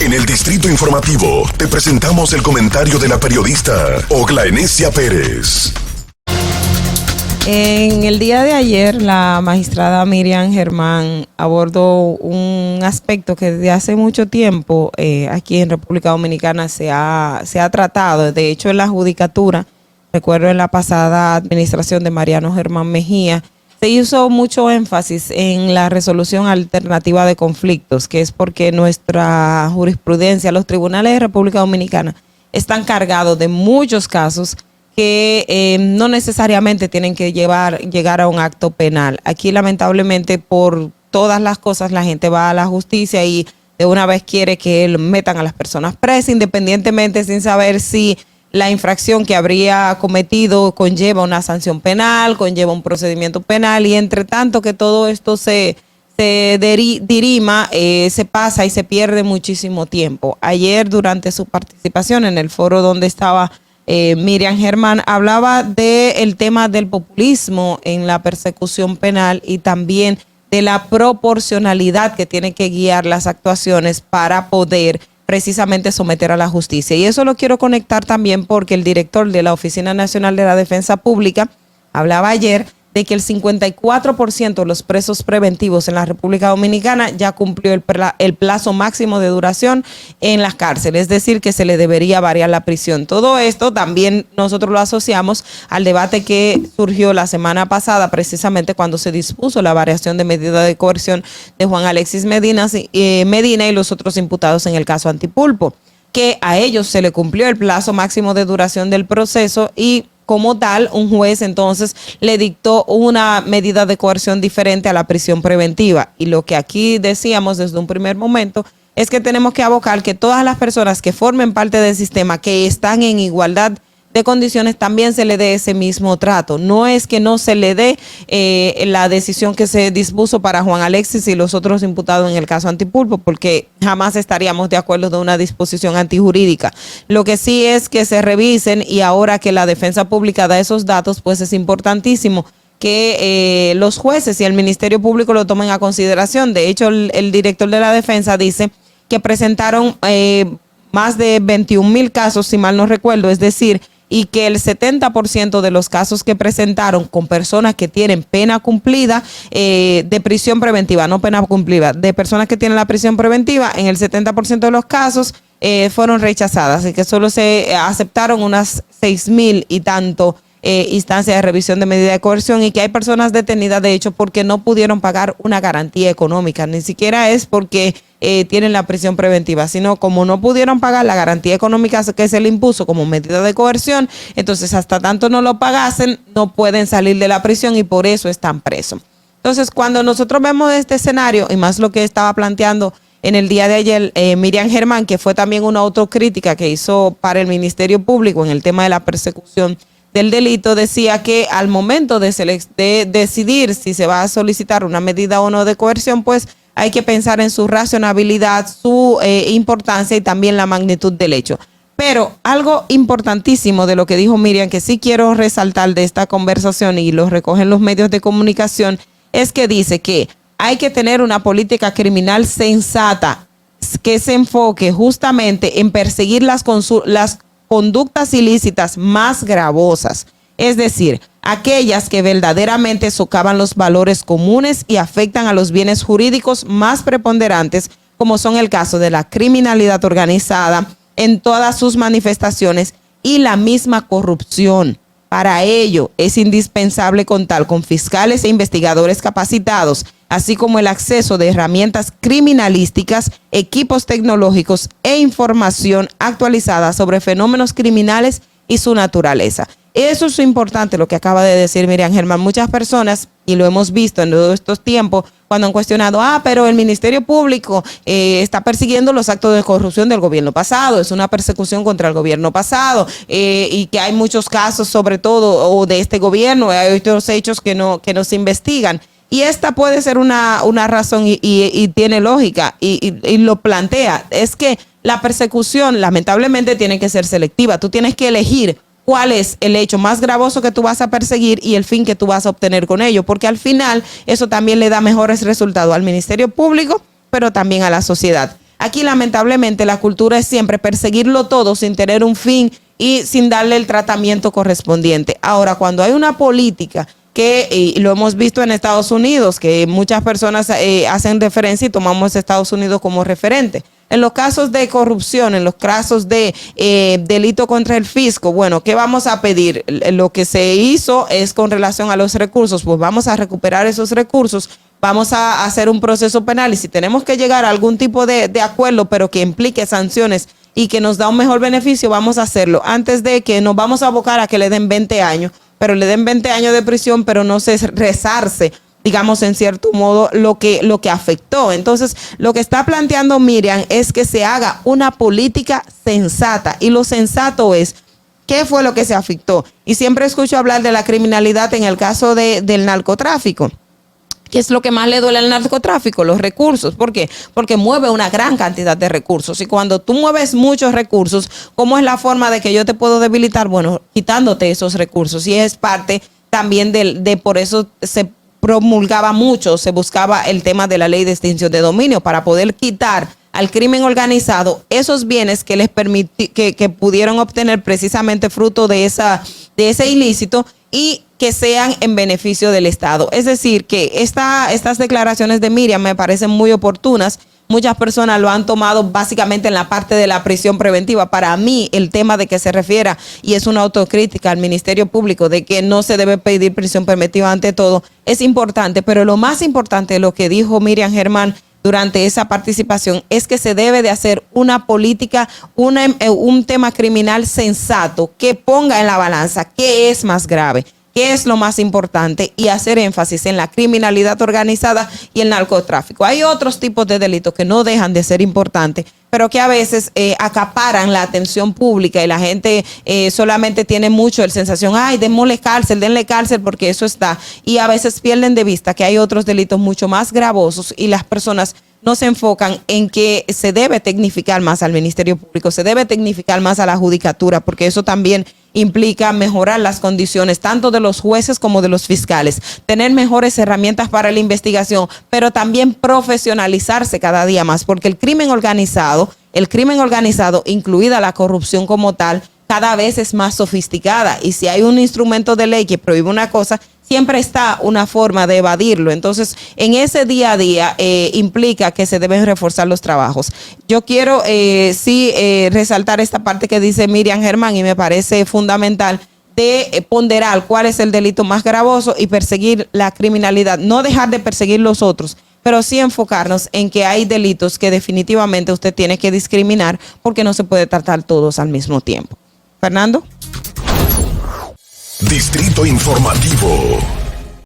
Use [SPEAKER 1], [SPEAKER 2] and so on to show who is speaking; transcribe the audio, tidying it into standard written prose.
[SPEAKER 1] En el Distrito Informativo te presentamos el comentario de la periodista Oglanesia Pérez.
[SPEAKER 2] En el día de ayer, la magistrada Miriam Germán abordó un aspecto que desde hace mucho tiempo aquí en República Dominicana se ha tratado. De hecho, en la judicatura, recuerdo en la pasada administración de Mariano Germán Mejía, se hizo mucho énfasis en la resolución alternativa de conflictos, que es porque nuestra jurisprudencia, los tribunales de República Dominicana, están cargados de muchos casos que no necesariamente tienen que llegar a un acto penal. Aquí, lamentablemente, por todas las cosas, la gente va a la justicia y de una vez quiere que metan a las personas presas, independientemente, sin saber si la infracción que habría cometido conlleva una sanción penal, conlleva un procedimiento penal, y entre tanto que todo esto se dirima, se pasa y se pierde muchísimo tiempo. Ayer, durante su participación en el foro donde estaba Miriam Germán, hablaba del tema del populismo en la persecución penal y también de la proporcionalidad que tiene que guiar las actuaciones para poder precisamente someter a la justicia. Y eso lo quiero conectar también porque el director de la Oficina Nacional de la Defensa Pública hablaba ayer de que el 54% de los presos preventivos en la República Dominicana ya cumplió el plazo máximo de duración en las cárceles, es decir, que se le debería variar la prisión. Todo esto también nosotros lo asociamos al debate que surgió la semana pasada, precisamente cuando se dispuso la variación de medida de coerción de Juan Alexis Medina y los otros imputados en el caso Antipulpo, que a ellos se le cumplió el plazo máximo de duración del proceso y como tal, un juez entonces le dictó una medida de coerción diferente a la prisión preventiva. Y lo que aquí decíamos desde un primer momento es que tenemos que abocar que todas las personas que formen parte del sistema, que están en igualdad de condiciones, también se le dé ese mismo trato. No es que no se le dé la decisión que se dispuso para Juan Alexis y los otros imputados en el caso Antipulpo, porque jamás estaríamos de acuerdo de una disposición antijurídica. Lo que sí es que se revisen, y ahora que la defensa pública da esos datos, pues es importantísimo que los jueces y el Ministerio Público lo tomen a consideración. De hecho, el director de la defensa dice que presentaron más de 21,000 casos, si mal no recuerdo, es decir, y que el 70% de los casos que presentaron con personas que tienen pena cumplida de prisión preventiva, no pena cumplida, de personas que tienen la prisión preventiva, en el 70% de los casos fueron rechazadas, y que solo se aceptaron unas 6,000 y tanto instancias de revisión de medida de coerción, y que hay personas detenidas, de hecho, porque no pudieron pagar una garantía económica. Ni siquiera es porque tienen la prisión preventiva, sino como no pudieron pagar la garantía económica que se le impuso como medida de coerción, entonces hasta tanto no lo pagasen, no pueden salir de la prisión y por eso están presos. Entonces, cuando nosotros vemos este escenario, y más lo que estaba planteando en el día de ayer Miriam Germán, que fue también una autocrítica que hizo para el Ministerio Público en el tema de la persecución del delito, decía que al momento de decidir si se va a solicitar una medida o no de coerción, pues hay que pensar en su racionalidad, su importancia y también la magnitud del hecho. Pero algo importantísimo de lo que dijo Miriam, que sí quiero resaltar de esta conversación y lo recogen los medios de comunicación, es que dice que hay que tener una política criminal sensata que se enfoque justamente en perseguir las conductas ilícitas más gravosas, es decir, aquellas que verdaderamente socavan los valores comunes y afectan a los bienes jurídicos más preponderantes, como son el caso de la criminalidad organizada en todas sus manifestaciones y la misma corrupción. Para ello es indispensable contar con fiscales e investigadores capacitados, así como el acceso de herramientas criminalísticas, equipos tecnológicos e información actualizada sobre fenómenos criminales y su naturaleza. Eso es importante lo que acaba de decir Miriam Germán. Muchas personas, y lo hemos visto en todos estos tiempos, cuando han cuestionado, pero el Ministerio Público está persiguiendo los actos de corrupción del gobierno pasado, es una persecución contra el gobierno pasado, y que hay muchos casos, sobre todo, o de este gobierno, hay otros hechos que no se investigan. Y esta puede ser una razón y tiene lógica y lo plantea. Es que la persecución lamentablemente tiene que ser selectiva. Tú tienes que elegir cuál es el hecho más gravoso que tú vas a perseguir y el fin que tú vas a obtener con ello, porque al final eso también le da mejores resultados al Ministerio Público, pero también a la sociedad. Aquí lamentablemente la cultura es siempre perseguirlo todo sin tener un fin y sin darle el tratamiento correspondiente. Ahora, cuando hay una política y lo hemos visto en Estados Unidos, que muchas personas hacen referencia y tomamos Estados Unidos como referente. En los casos de corrupción, en los casos de delito contra el fisco, bueno, ¿qué vamos a pedir? Lo que se hizo es con relación a los recursos, pues vamos a recuperar esos recursos, vamos a hacer un proceso penal y si tenemos que llegar a algún tipo de acuerdo, pero que implique sanciones y que nos da un mejor beneficio, vamos a hacerlo. Antes de que nos vamos a abocar a que le den 20 años, pero le den 20 años de prisión, pero no se rezarse, digamos, en cierto modo, lo que afectó. Entonces, lo que está planteando Miriam es que se haga una política sensata. Y lo sensato es, ¿qué fue lo que se afectó? Y siempre escucho hablar de la criminalidad en el caso del narcotráfico. ¿Qué es lo que más le duele al narcotráfico? Los recursos. ¿Por qué? Porque mueve una gran cantidad de recursos. Y cuando tú mueves muchos recursos, ¿cómo es la forma de que yo te puedo debilitar? Bueno, quitándote esos recursos. Y es parte también de por eso se promulgaba mucho, se buscaba el tema de la ley de extinción de dominio para poder quitar al crimen organizado esos bienes que les que pudieron obtener precisamente fruto de ese ilícito y que sean en beneficio del Estado. Es decir, que estas declaraciones de Miriam me parecen muy oportunas. Muchas personas lo han tomado básicamente en la parte de la prisión preventiva. Para mí, el tema de que se refiera, y es una autocrítica al Ministerio Público, de que no se debe pedir prisión preventiva ante todo, es importante. Pero lo más importante de lo que dijo Miriam Germán durante esa participación es que se debe de hacer una política, un tema criminal sensato que ponga en la balanza qué es más grave, qué es lo más importante y hacer énfasis en la criminalidad organizada y el narcotráfico. Hay otros tipos de delitos que no dejan de ser importantes, pero que a veces acaparan la atención pública y la gente solamente tiene mucho la sensación, ay, denle cárcel porque eso está. Y a veces pierden de vista que hay otros delitos mucho más gravosos y las personas no se enfocan en que se debe tecnificar más al Ministerio Público, se debe tecnificar más a la judicatura, porque eso también implica mejorar las condiciones tanto de los jueces como de los fiscales, tener mejores herramientas para la investigación, pero también profesionalizarse cada día más, porque el crimen organizado, incluida la corrupción como tal, cada vez es más sofisticada y si hay un instrumento de ley que prohíbe una cosa, siempre está una forma de evadirlo. Entonces, en ese día a día implica que se deben reforzar los trabajos. Yo quiero resaltar esta parte que dice Miriam Germán y me parece fundamental de ponderar cuál es el delito más gravoso y perseguir la criminalidad. No dejar de perseguir los otros, pero sí enfocarnos en que hay delitos que definitivamente usted tiene que discriminar porque no se puede tratar todos al mismo tiempo. Fernando.
[SPEAKER 1] Distrito Informativo.